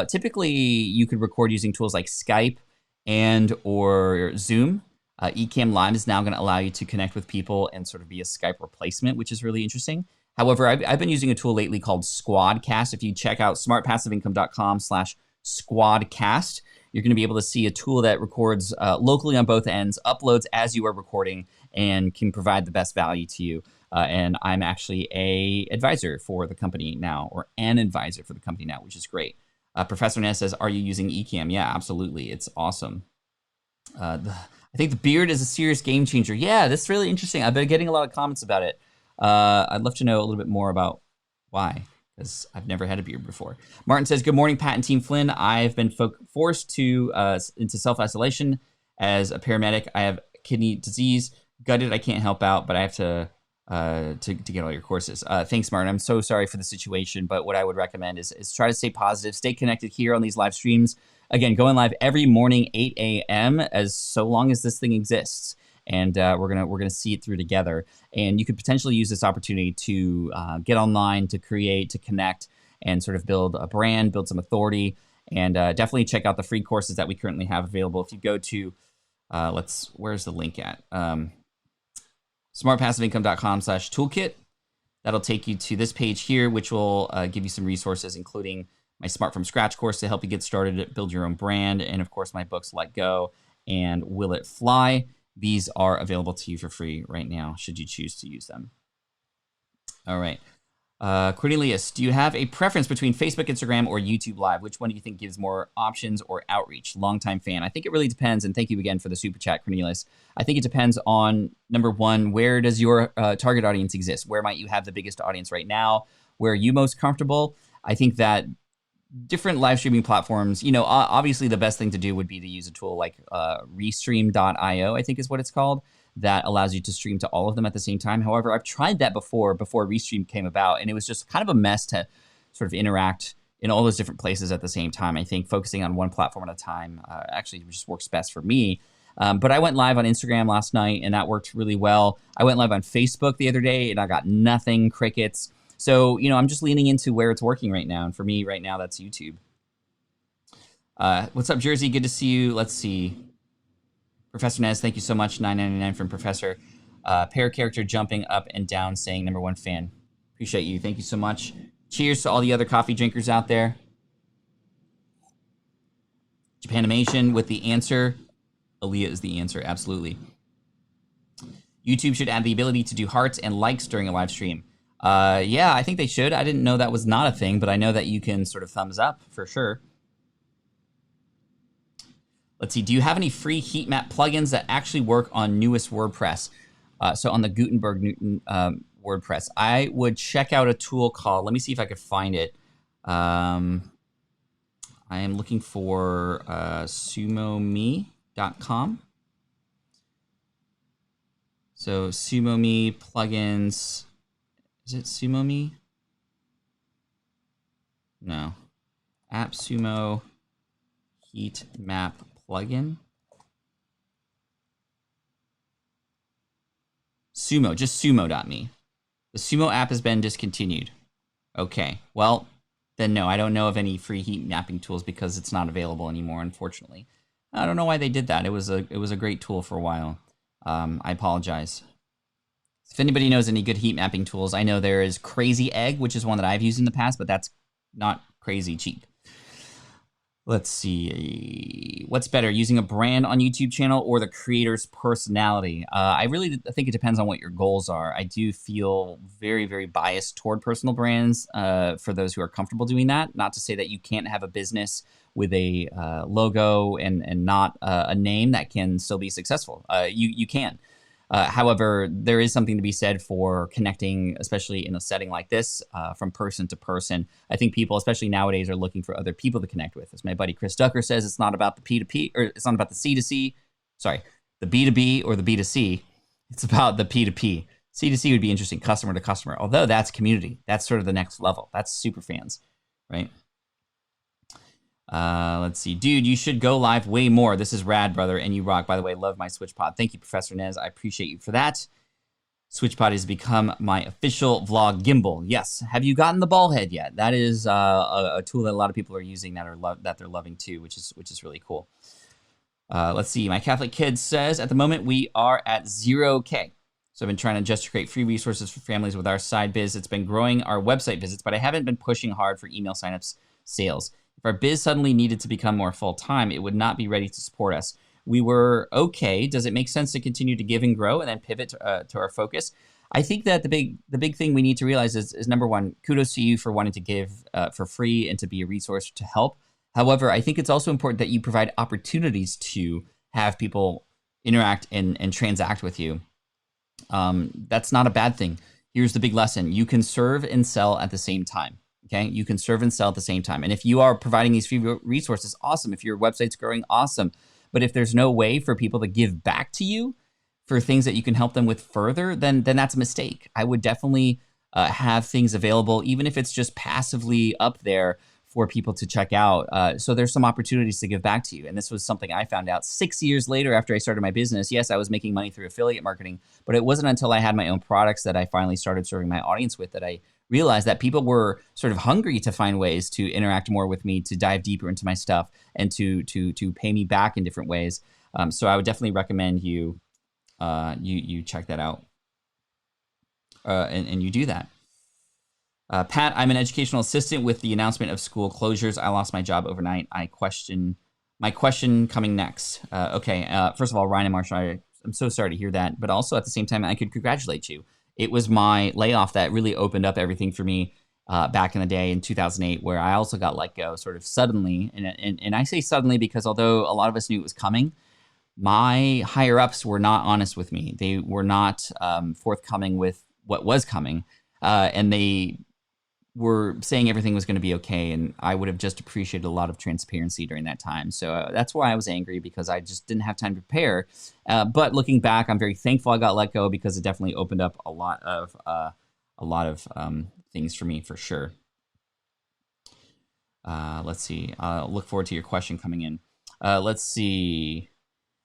Typically, you could record using tools like Skype and or Zoom. Ecamm Live is now going to allow you to connect with people and sort of be a Skype replacement, which is really interesting. However, I've been using a tool lately called Squadcast. If you check out smartpassiveincome.com/squadcast, you're going to be able to see a tool that records locally on both ends, uploads as you are recording, and can provide the best value to you. And I'm actually an advisor for the company now, which is great. Professor Ness says, are you using Ecamm? Yeah, absolutely. It's awesome. I think the beard is a serious game changer. Yeah, that's really interesting. I've been getting a lot of comments about it. I'd love to know a little bit more about why, because I've never had a beard before. Martin says, good morning, Pat and Team Flynn. I've been forced into self-isolation as a paramedic. I have kidney disease. Gutted, I can't help out, but I have to get all your courses. Thanks, Martin. I'm so sorry for the situation, but what I would recommend is try to stay positive, stay connected here on these live streams. Again, going live every morning, 8 a.m. as so long as this thing exists. And we're gonna see it through together. And you could potentially use this opportunity to get online, to create, to connect, and sort of build a brand, build some authority, and definitely check out the free courses that we currently have available. If you go to, where's the link at? Smartpassiveincome.com/toolkit. That'll take you to this page here, which will give you some resources, including my Smart from Scratch course to help you get started, build your own brand, and of course my books Let Go and Will It Fly. These are available to you for free right now, should you choose to use them. All right. Cornelius, do you have a preference between Facebook, Instagram, or YouTube Live? Which one do you think gives more options or outreach? Longtime fan. I think it really depends, and thank you again for the super chat, Cornelius. I think it depends on, number one, where does your target audience exist? Where might you have the biggest audience right now? Where are you most comfortable? I think that different live streaming platforms, obviously the best thing to do would be to use a tool like Restream.io, I think is what it's called, that allows you to stream to all of them at the same time. However, I've tried that before Restream came about, and it was just kind of a mess to sort of interact in all those different places at the same time. I think focusing on one platform at a time actually just works best for me. But I went live on Instagram last night, and that worked really well. I went live on Facebook the other day, and I got nothing, crickets. So, I'm just leaning into where it's working right now. And for me right now, that's YouTube. What's up, Jersey? Good to see you. Let's see. Professor Nez, thank you so much. $9.99 from Professor. Pair character jumping up and down saying #1 fan. Appreciate you. Thank you so much. Cheers to all the other coffee drinkers out there. Japanimation with the answer. Aaliyah is the answer. Absolutely. YouTube should add the ability to do hearts and likes during a live stream. Yeah, I think they should. I didn't know that was not a thing, but I know that you can sort of thumbs up for sure. Let's see. Do you have any free heat map plugins that actually work on newest WordPress? So on the Gutenberg WordPress, I would check out a tool called, let me see if I could find it. I am looking for sumome.com. So SumoMe plugins. Is it SumoMe? No. AppSumo heat map plugin. Sumo, just sumo.me. The Sumo app has been discontinued. Okay, well, then no, I don't know of any free heat mapping tools because it's not available anymore, unfortunately. I don't know why they did that. It was a great tool for a while. I apologize. If anybody knows any good heat mapping tools, I know there is Crazy Egg, which is one that I've used in the past, but that's not crazy cheap. Let's see. What's better, using a brand on YouTube channel or the creator's personality? I think it depends on what your goals are. I do feel very, very biased toward personal brands for those who are comfortable doing that. Not to say that you can't have a business with a logo and not a name that can still be successful. You can. However, there is something to be said for connecting, especially in a setting like this, from person to person. I think people, especially nowadays, are looking for other people to connect with. As my buddy Chris Ducker says, it's not about the P2P, or it's not about the C2C, sorry, the B2B or the B2C. It's about the P2P. C2C would be interesting, customer to customer, although that's community. That's sort of the next level. That's super fans, right? Let's see. Dude, you should go live way more. This is rad, brother, and you rock. By the way, love my SwitchPod. Thank you, Professor Nez. I appreciate you for that. SwitchPod has become my official vlog gimbal. Yes. Have you gotten the ball head yet? That is a tool that a lot of people are using that they're loving too, which is really cool. Let's see. My Catholic kid says, at the moment, we are at 0K. So I've been trying to just create free resources for families with our side biz. It's been growing our website visits, but I haven't been pushing hard for email signups sales. If our biz suddenly needed to become more full-time, it would not be ready to support us. We were okay. Does it make sense to continue to give and grow and then pivot to our focus? I think that the big thing we need to realize is number one, kudos to you for wanting to give for free and to be a resource to help. However, I think it's also important that you provide opportunities to have people interact and transact with you. That's not a bad thing. Here's the big lesson. You can serve and sell at the same time. Okay, you can serve and sell at the same time. And if you are providing these free resources, awesome. If your website's growing, awesome. But if there's no way for people to give back to you for things that you can help them with further, then that's a mistake. I would definitely have things available, even if it's just passively up there for people to check out. So there's some opportunities to give back to you. And this was something I found out 6 years later after I started my business. Yes, I was making money through affiliate marketing, but it wasn't until I had my own products that I finally started serving my audience with that I realized that people were sort of hungry to find ways to interact more with me, to dive deeper into my stuff, and to pay me back in different ways. So I would definitely recommend you check that out and you do that. Pat, I'm an educational assistant. With the announcement of school closures, I lost my job overnight. My question coming next. First of all, Ryan and Marsha, I'm so sorry to hear that. But also at the same time, I could congratulate you. It was my layoff that really opened up everything for me back in the day in 2008, where I also got let go sort of suddenly. And I say suddenly because although a lot of us knew it was coming, my higher ups were not honest with me. They were not forthcoming with what was coming. And they were saying everything was going to be okay. And I would have just appreciated a lot of transparency during that time. So that's why I was angry, because I just didn't have time to prepare. But looking back, I'm very thankful I got let go, because it definitely opened up a lot of things for me, for sure. Let's see. Look forward to your question coming in. Let's see.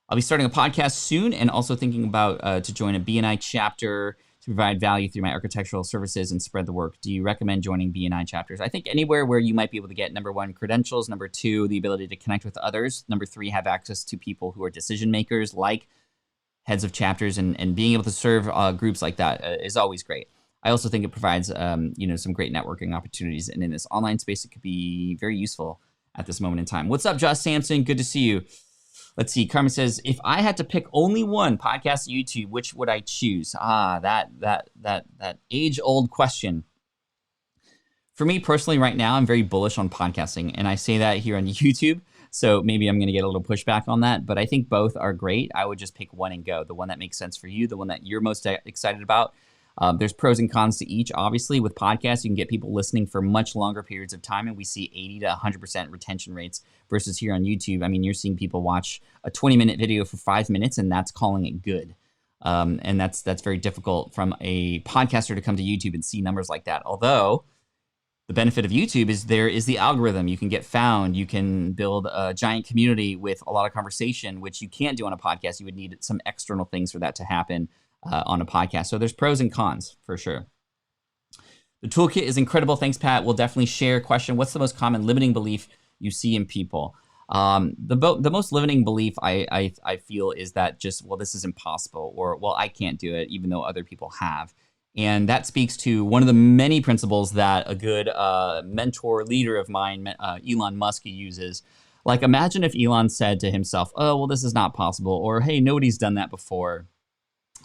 I'll be starting a podcast soon, and also thinking about to join a BNI chapter to provide value through my architectural services and spread the work. Do you recommend joining BNI chapters? I think anywhere where you might be able to get, number one, credentials, number two, the ability to connect with others, number three, have access to people who are decision makers, like heads of chapters, and being able to serve groups like that is always great. I also think it provides some great networking opportunities, and in this online space, it could be very useful at this moment in time. What's up, Josh Sampson? Good to see you. Let's see. Carmen says, if I had to pick only one podcast, YouTube, which would I choose? That age-old question. For me personally, right now, I'm very bullish on podcasting, and I say that here on YouTube. So maybe I'm going to get a little pushback on that, but I think both are great. I would just pick one and go. The one that makes sense for you, the one that you're most excited about. There's pros and cons to each. Obviously, with podcasts, you can get people listening for much longer periods of time, and we see 80 to 100% retention rates versus here on YouTube. I mean, you're seeing people watch a 20-minute video for 5 minutes, and that's calling it good. And that's very difficult from a podcaster to come to YouTube and see numbers like that. Although the benefit of YouTube is there is the algorithm. You can get found. You can build a giant community with a lot of conversation, which you can't do on a podcast. You would need some external things for that to happen on a podcast. So there's pros and cons for sure. The toolkit is incredible. Thanks, Pat. We'll definitely share. Question: what's the most common limiting belief you see in people? The most limiting belief I feel is that just, well, this is impossible, or, well, I can't do it, even though other people have. And that speaks to one of the many principles that a good mentor leader of mine, Elon Musk, uses. Like, imagine if Elon said to himself, oh, well, this is not possible, or, hey, nobody's done that before.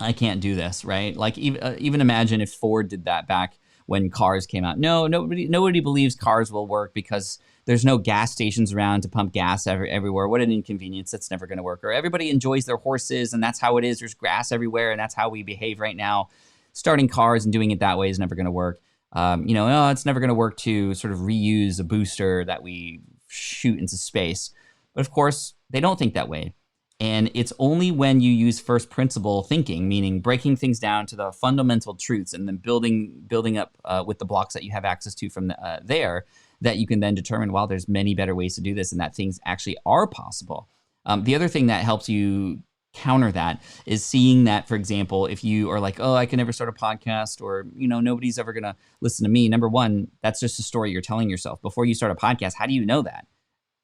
I can't do this, right? Like, even imagine if Ford did that back when cars came out. Nobody believes cars will work because there's no gas stations around to pump gas everywhere. What an inconvenience. That's never going to work. Or everybody enjoys their horses, and that's how it is. There's grass everywhere, and that's how we behave right now. Starting cars and doing it that way is never going to work. It's never going to work to sort of reuse a booster that we shoot into space. But of course, they don't think that way. And it's only when you use first principle thinking, meaning breaking things down to the fundamental truths and then building up with the blocks that you have access to from there, that you can then determine, well, there's many better ways to do this, and that things actually are possible. The other thing that helps you counter that is seeing that, for example, if you are like, oh, I can never start a podcast, or, nobody's ever going to listen to me. Number one, that's just a story you're telling yourself. Before you start a podcast, how do you know that?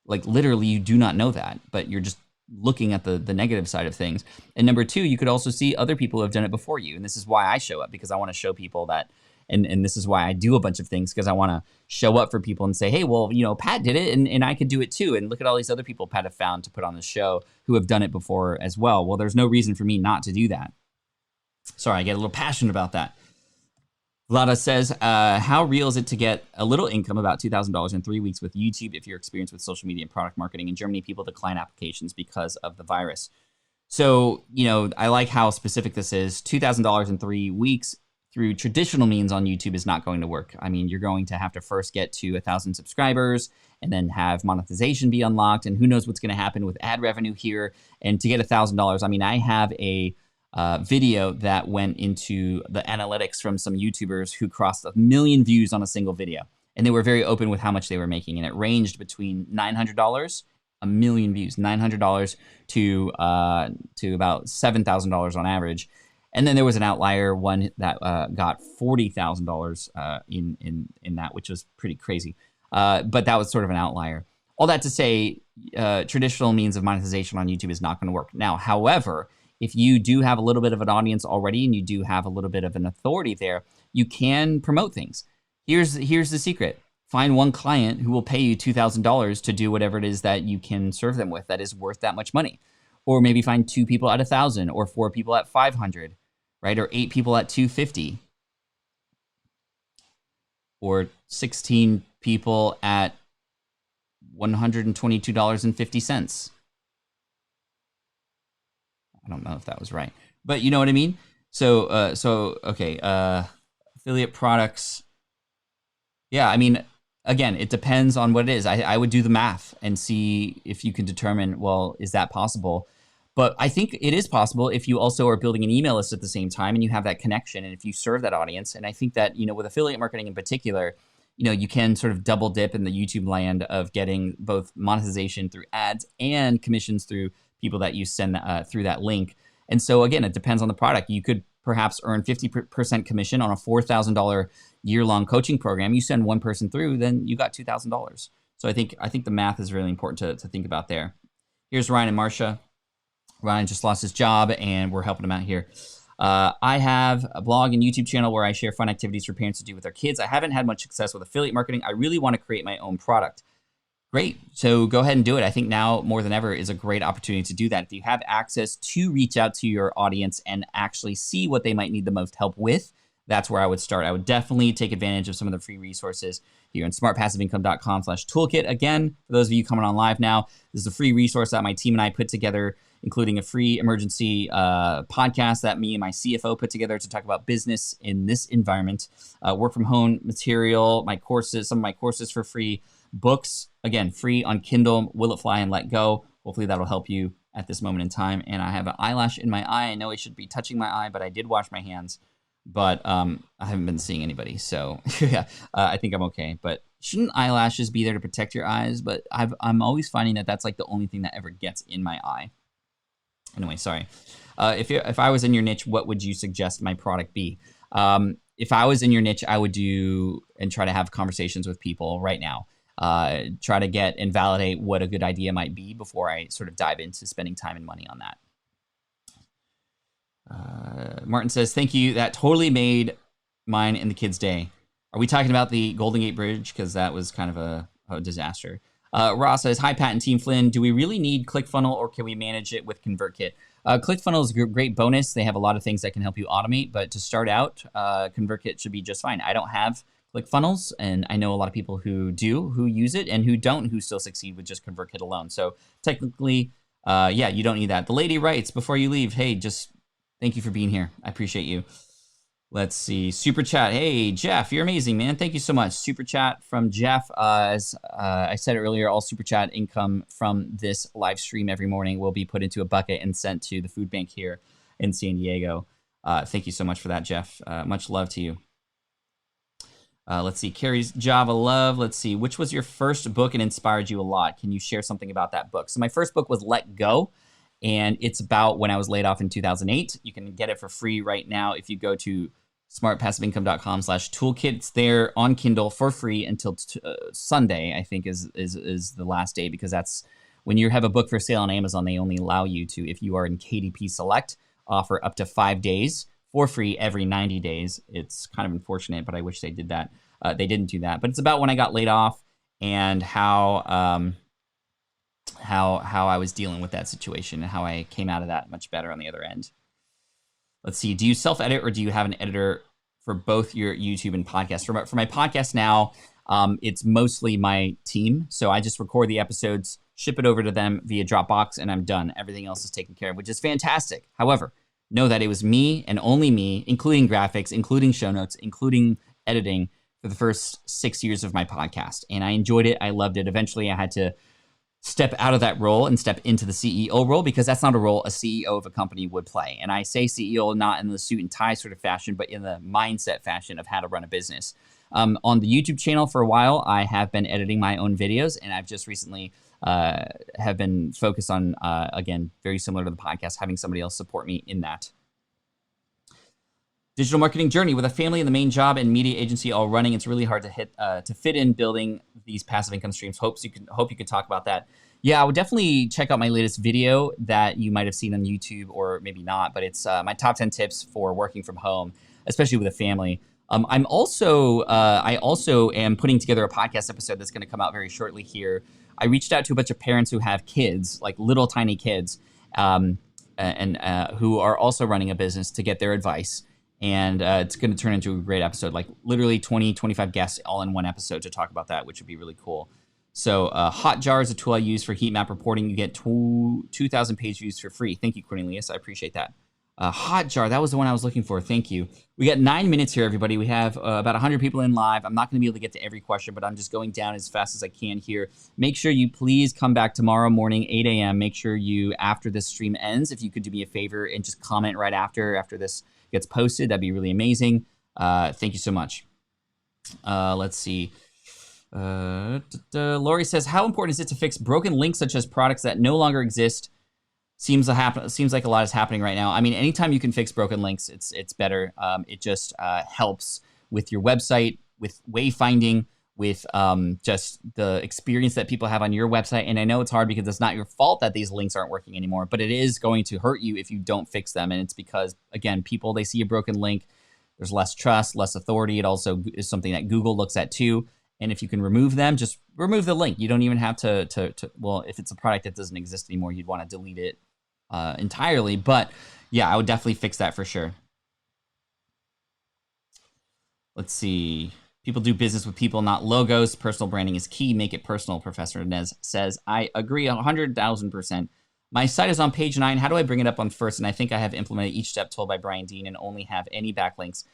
Like, literally, you do not know that, but you're just looking at the negative side of things. And number two, you could also see other people who have done it before you. And this is why I show up, because I want to show people that, and this is why I do a bunch of things, because I want to show up for people and say, hey, well, Pat did it, and I could do it too. And look at all these other people Pat have found to put on the show who have done it before as well. Well, there's no reason for me not to do that. Sorry, I get a little passionate about that. Vlada says, how real is it to get a little income, about $2,000 in 3 weeks with YouTube, if you're experienced with social media and product marketing? In Germany, people decline applications because of the virus. So, I like how specific this is. $2,000 in 3 weeks through traditional means on YouTube is not going to work. I mean, you're going to have to first get to 1,000 subscribers and then have monetization be unlocked. And who knows what's going to happen with ad revenue here. And to get $1,000, I mean, I have a video that went into the analytics from some YouTubers who crossed 1 million views on a single video. And they were very open with how much they were making. And it ranged between $900, 1 million views, $900 to about $7,000 on average. And then there was an outlier one that got $40,000 in that, which was pretty crazy. But that was sort of an outlier. All that to say, traditional means of monetization on YouTube is not going to work. Now, however, if you do have a little bit of an audience already and you do have a little bit of an authority there, you can promote things. here's the secret. Find one client who will pay you $2,000 to do whatever it is that you can serve them with that is worth that much money. Or maybe find 2 people at 1,000, or 4 people at 500, right? Or 8 people at 250, or 16 people at $122.50. I don't know if that was right, but you know what I mean? So okay, affiliate products. Yeah, I mean, again, it depends on what it is. I would do the math and see if you can determine, well, is that possible? But I think it is possible if you also are building an email list at the same time and you have that connection and if you serve that audience. And I think that, with affiliate marketing in particular, you can sort of double dip in the YouTube land of getting both monetization through ads and commissions through people that you send through that link. And so again, it depends on the product. You could perhaps earn 50% commission on a $4,000 year-long coaching program. You send one person through, then you got $2,000. So I think the math is really important to think about there. Here's Ryan and Marcia. Ryan just lost his job, and we're helping him out here. I have a blog and YouTube channel where I share fun activities for parents to do with their kids. I haven't had much success with affiliate marketing. I really want to create my own product. Great. So go ahead and do it. I think now more than ever is a great opportunity to do that. If you have access to reach out to your audience and actually see what they might need the most help with, that's where I would start. I would definitely take advantage of some of the free resources here on smartpassiveincome.com/toolkit. Again, for those of you coming on live now, this is a free resource that my team and I put together, including a free emergency podcast that me and my CFO put together to talk about business in this environment, work from home material, my courses, some of my courses for free, books, again, free on Kindle, Will It Fly and Let Go. Hopefully that'll help you at this moment in time. And I have an eyelash in my eye. I know I should be touching my eye, but I did wash my hands. But I haven't been seeing anybody, so yeah, I think I'm okay. But shouldn't eyelashes be there to protect your eyes? But I'm always finding that that's like the only thing that ever gets in my eye. Anyway, sorry. If I was in your niche, what would you suggest my product be? If I was in your niche, I would do and try to have conversations with people right now. Try to get and validate what a good idea might be before I sort of dive into spending time and money on that. Martin says, thank you. That totally made mine and the kids' day. Are we talking about the Golden Gate Bridge? Because that was kind of a disaster. Ross says, hi, Pat and Team Flynn. Do we really need ClickFunnels or can we manage it with ConvertKit? ClickFunnels is a great bonus. They have a lot of things that can help you automate. But to start out, ConvertKit should be just fine. I don't have ClickFunnels, and I know a lot of people who do, who use it, and who don't, who still succeed with just ConvertKit alone. So technically, yeah, you don't need that. The lady writes, before you leave, hey, just thank you for being here. I appreciate you. Let's see. Super chat. Hey, Jeff, you're amazing, man. Thank you so much. Super chat from Jeff. As I said earlier, all super chat income from this live stream every morning will be put into a bucket and sent to the food bank here in San Diego. Thank you so much for that, Jeff. Much love to you. Let's see. Carrie's Java Love. Let's see. Which was your first book and inspired you a lot? Can you share something about that book? So my first book was Let Go. And it's about when I was laid off in 2008. You can get it for free right now if you go to smartpassiveincome.com/toolkit. It's there on Kindle for free until Sunday, I think is the last day, because that's when you have a book for sale on Amazon, they only allow you to, if you are in KDP Select, offer up to 5 days for free every 90 days. It's kind of unfortunate, but I wish they did that. They didn't do that. But it's about when I got laid off and how I was dealing with that situation and how I came out of that much better on the other end. Let's see. Do you self-edit or do you have an editor for both your YouTube and podcast? For my podcast now, it's mostly my team. So I just record the episodes, ship it over to them via Dropbox, and I'm done. Everything else is taken care of, which is fantastic. However, know that it was me and only me, including graphics, including show notes, including editing for the first 6 years of my podcast. And I enjoyed it. I loved it. Eventually, I had to step out of that role and step into the CEO role, because that's not a role a CEO of a company would play. And I say CEO not in the suit and tie sort of fashion, but in the mindset fashion of how to run a business. On the YouTube channel for a while, I have been editing my own videos, and I've just recently have been focused on, again, very similar to the podcast, having somebody else support me in that. Digital marketing journey with a family and the main job and media agency all running. It's really hard to fit in building these passive income streams. Hope you could talk about that. Yeah, I would definitely check out my latest video that you might have seen on YouTube, or maybe not, but it's my top 10 tips for working from home, especially with a family. I also am putting together a podcast episode that's going to come out very shortly here. I reached out to a bunch of parents who have kids, like little tiny kids, and who are also running a business to get their advice. And it's going to turn into a great episode, like literally 20, 25 guests all in one episode to talk about that, which would be really cool. So Hotjar is a tool I use for heat map reporting. You get 2,000 page views for free. Thank you, Cornelius. I appreciate that. Hotjar, that was the one I was looking for. Thank you. We got 9 minutes here, everybody. We have about 100 people in live. I'm not going to be able to get to every question, but I'm just going down as fast as I can here. Make sure you please come back tomorrow morning, 8 a.m. Make sure you, after this stream ends, if you could do me a favor and just comment right after this gets posted, that'd be really amazing. Thank you so much. Let's see. Lori says, how important is it to fix broken links such as products that no longer exist? Seems like a lot is happening right now. I mean, anytime you can fix broken links, it's better. It just helps with your website, with wayfinding, with just the experience that people have on your website. And I know it's hard because it's not your fault that these links aren't working anymore, but it is going to hurt you if you don't fix them. And it's because, again, people, they see a broken link, there's less trust, less authority. It also is something that Google looks at too. And if you can remove them, just remove the link. You don't even have to well, if it's a product that doesn't exist anymore, you'd want to delete it entirely. But yeah, I would definitely fix that for sure. Let's see. People do business with people, not logos. Personal branding is key. Make it personal, Professor Nez says. I agree 100,000%. My site is on page 9. How do I bring it up on first? And I think I have implemented each step told by Brian Dean and only have any backlinks.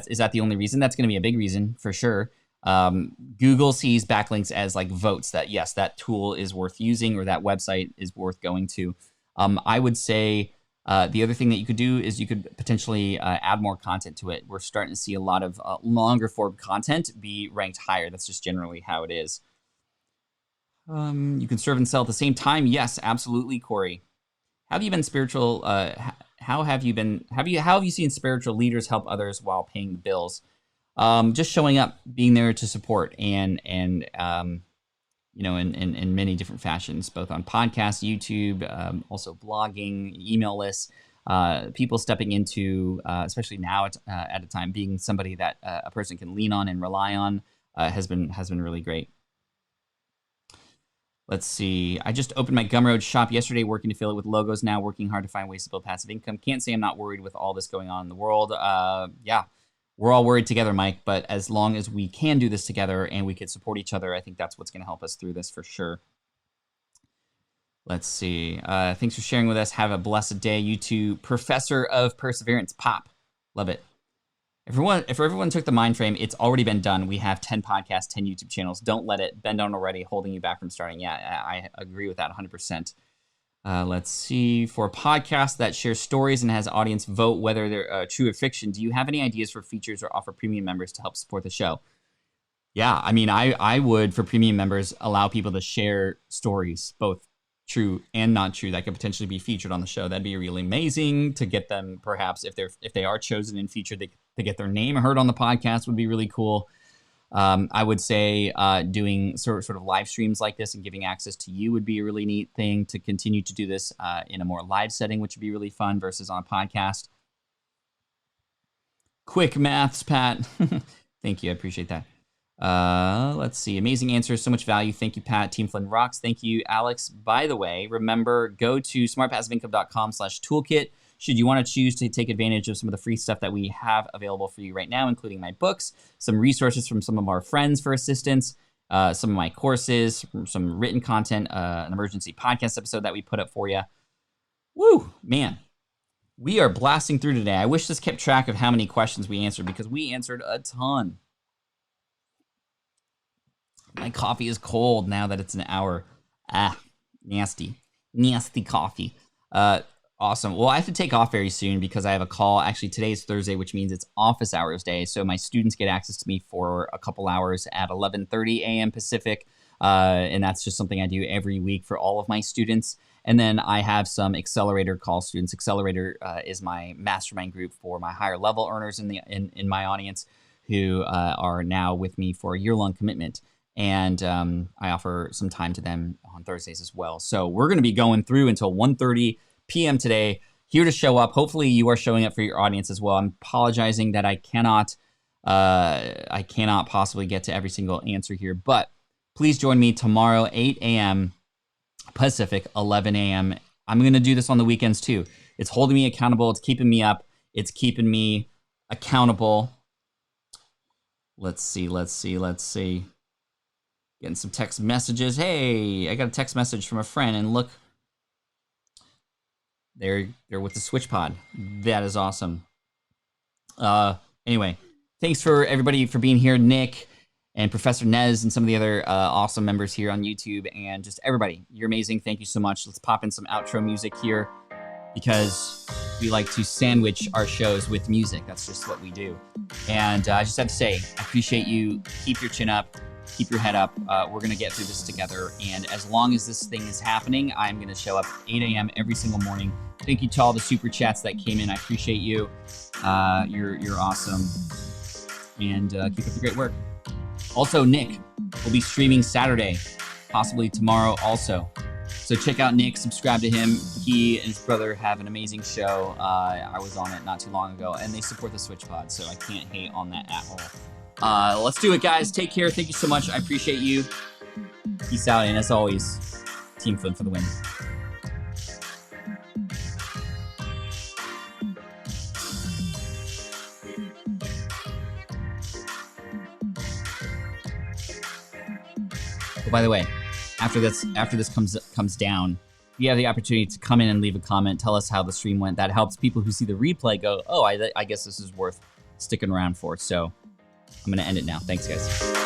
Is that the only reason? That's going to be a big reason for sure. Google sees backlinks as like votes that, yes, that tool is worth using or that website is worth going to. I would say the other thing that you could do is you could potentially add more content to it. We're starting to see a lot of longer form content be ranked higher. That's just generally how it is. You can serve and sell at the same time. Yes, absolutely, Corey. Have you been spiritual? How have you seen spiritual leaders help others while paying the bills? Just showing up, being there to support, and you know, in many different fashions, both on podcasts, YouTube, also blogging, email lists, people stepping into, especially now at a time, being somebody that a person can lean on and rely on has been really great. Let's see. I just opened my Gumroad shop yesterday, working to fill it with logos now, working hard to find ways to build passive income. Can't say I'm not worried with all this going on in the world. Yeah, we're all worried together, Mike, but as long as we can do this together and we can support each other, I think that's what's going to help us through this for sure. Let's see. Thanks for sharing with us. Have a blessed day. You too, Professor of Perseverance. Pop. Love it. If everyone took the mind frame, it's already been done. We have 10 podcasts, 10 YouTube channels. Don't let it bend on already, holding you back from starting. Yeah, I agree with that 100%. Let's see. For a podcast that shares stories and has audience vote whether they're true or fiction, do you have any ideas for features or offer premium members to help support the show? Yeah, I mean, I would, for premium members, allow people to share stories, both true and not true, that could potentially be featured on the show. That'd be really amazing to get them, perhaps, if they are chosen and featured, to get their name heard on the podcast would be really cool. I would say doing sort of live streams like this and giving access to you would be a really neat thing to continue to do this in a more live setting, which would be really fun versus on a podcast. Quick maths, Pat. Thank you. I appreciate that. Let's see. Amazing answers. So much value. Thank you, Pat. Team Flynn rocks. Thank you, Alex. By the way, remember, go to smartpassiveincome.com/toolkit. Should you want to choose to take advantage of some of the free stuff that we have available for you right now, including my books, some resources from some of our friends for assistance, some of my courses, some written content, an emergency podcast episode that we put up for you. Woo, man. We are blasting through today. I wish this kept track of how many questions we answered because we answered a ton. My coffee is cold now that it's an hour. Nasty coffee. Awesome. Well, I have to take off very soon because I have a call. Actually, today is Thursday, which means it's office hours day. So my students get access to me for a couple hours at 11:30 a.m. Pacific. And that's just something I do every week for all of my students. And then I have some Accelerator call students. Accelerator is my mastermind group for my higher level earners in my audience who are now with me for a year-long commitment. And I offer some time to them on Thursdays as well. So we're going to be going through until 1:30 p.m. today, here to show up. Hopefully you are showing up for your audience as well. I'm apologizing that I cannot I cannot possibly get to every single answer here, but please join me tomorrow, 8 a.m. Pacific, 11 a.m. I'm going to do this on the weekends too. It's holding me accountable. It's keeping me up. It's keeping me accountable. Let's see. Getting some text messages. Hey, I got a text message from a friend, and look, they're with the Switch Pod. That is awesome. Anyway, thanks for everybody for being here, Nick and Professor Nez and some of the other awesome members here on YouTube, and just everybody. You're amazing. Thank you so much. Let's pop in some outro music here because we like to sandwich our shows with music. That's just what we do. And I just have to say, I appreciate you. Keep your chin up. Keep your head up. We're going to get through this together. And as long as this thing is happening, I'm going to show up 8 a.m. every single morning. Thank you to all the super chats that came in. I appreciate you. You're awesome. And keep up the great work. Also, Nick will be streaming Saturday, possibly tomorrow also. So check out Nick, subscribe to him. He and his brother have an amazing show. I was on it not too long ago, and they support the Switch Pod, so I can't hate on that at all. Let's do it, guys. Take care. Thank you so much. I appreciate you. Peace out, and as always, Team Flynn for the win. Oh, by the way, after this comes down, you have the opportunity to come in and leave a comment. Tell us how the stream went. That helps people who see the replay go, oh, I guess this is worth sticking around for. So I'm going to end it now. Thanks, guys.